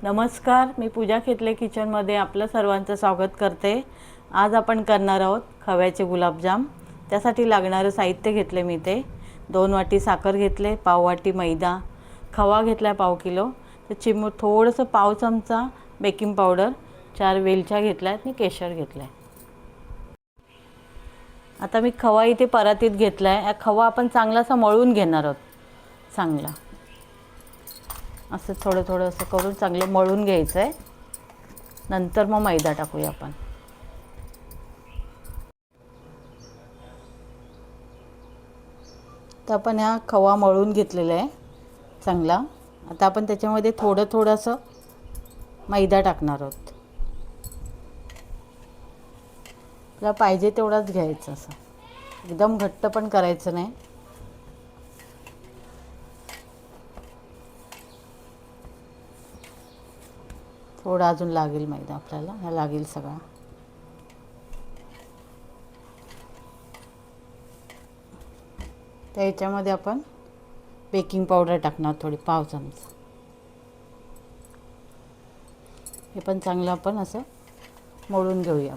नमस्कार, मी पूजा खेतले किचनमध्ये आपलं सर्वांचं स्वागत करते। आज आपण करणार आहोत खव्याचे गुलाबजाम। त्यासाठी लागणारं साहित्य घेतले मी ते 2 वाटी साखर घेतले, पाव वाटी मैदा, खवा घेतला पाव किलो, तर थोडंसं पाव चमचा बेकिंग पावडर, 4 वेलच्या घेतल्या आणि केशर घेतलं। आता मी खवा इथे परातीत घेतला आहे। खवा आपण चांगलासा मळून घेणार आहोत। चांगला असं थोडं थोडं असं करून चांगलं मळून घ्यायचं आहे। नंतर मग मैदा टाकूया आपण। तर आपण हा खवा मळून घेतलेला आहे चांगला। आता आपण त्याच्यामध्ये थोडं थोडंसं मैदा टाकणार आहोत। आपल्याला पाहिजे तेवढाच घ्यायचं, असं एकदम घट्ट पण करायचं नाही। थोडा अजून लागेल मैदा आपल्याला, हा लागेल सगळा। तर याच्यामध्ये आपण बेकिंग पावडर टाकणार थोडी, पाव चमचा। हे पण चांगलं आपण असं मळून घेऊया।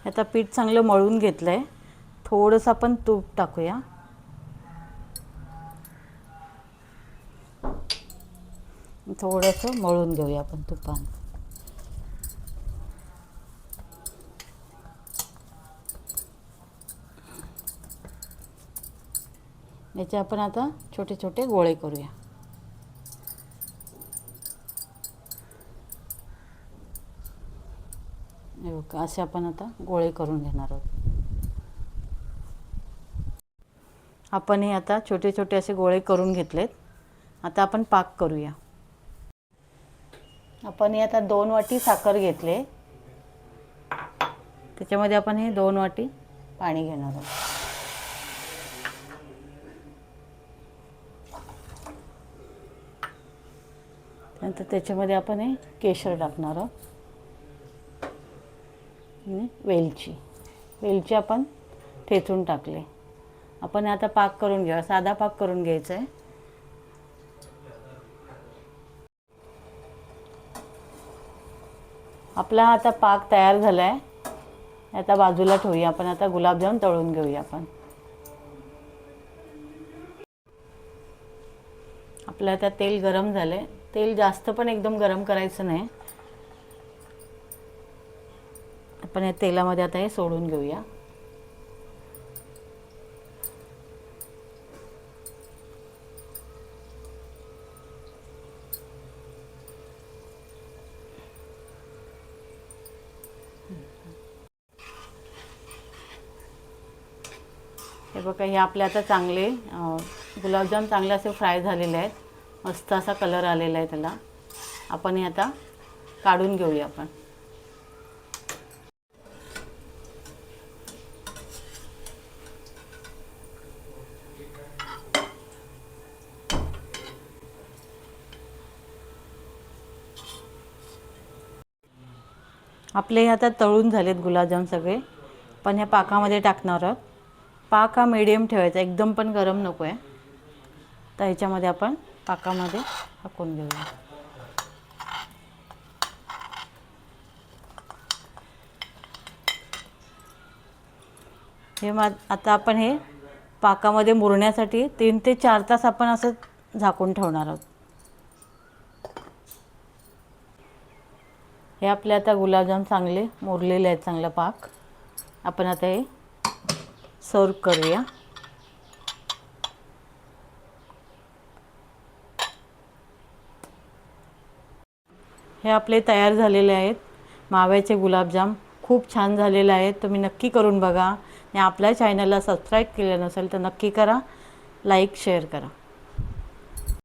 आता पीठ चांगलं मळून घेतलं आहे। थोडंसं आपण तूप टाकूया। थोडंसं मळून घेऊया आपण तुपाने। याचे आपण आता छोटे छोटे गोळे करूया। हे बघा, असे आपण आता गोळे करून घेणार आहोत। आपण हे आता छोटे छोटे असे गोळे करून घेतलेत। आता आपण पाक करूया। आपण हे आता 2 वाटी साखर घेतले, त्याच्यामध्ये आपण हे 2 वाटी पाणी घेणार आहोत। नंतर त्याच्यामध्ये आपण हे केशर टाकणार आहोत आणि वेलची आपण ठेचून टाकले। आपण आता पाक करून घ्या, साधा पाक करून घ्यायचा आहे। आपला आता पाक तयार झाला आहे। आता बाजूला ठेवूया। आपण आता गुलाबजाम तळून घेऊया आपण। आपलं आता तेल गरम झाले। तेल जास्त पण एकदम गरम करायचं नाही। आपण या तेलामध्ये आता हे सोडून घेऊया। हे बघा, हे आपले आता चांगले गुलाबजाम चांगले असे फ्राय झालेले आहेत। मस्त असा कलर आलेला आहे त्याला। आपण हे आता काढून घेऊया आपण। आपले आता तळून झालेत गुलाबजाम सगळे। पण ह्या पाकामध्ये टाकणार आहोत। पाक हा मीडियम ठेवायचा, एकदम पण गरम नको आहे। तर ह्याच्यामध्ये आपण पाकामध्ये टाकून घेऊया। हे आता आपण हे पाकामध्ये मुरण्यासाठी 3 ते 4 तास आपण असं झाकून ठेवणार आहोत। हे आपले आता गुलाबजाम चांगले मुरलेले आहेत, चांगला पाक। आपण आता हे सर्व करूया। हे आपले तयार झालेले आहेत माव्याचे गुलाबजाम। खूप छान झालेले आहेत। तुम्ही नक्की करून बघा आणि आपल्या चॅनलला सबस्क्राईब केलं नसेल तर नक्की करा, लाईक शेअर करा।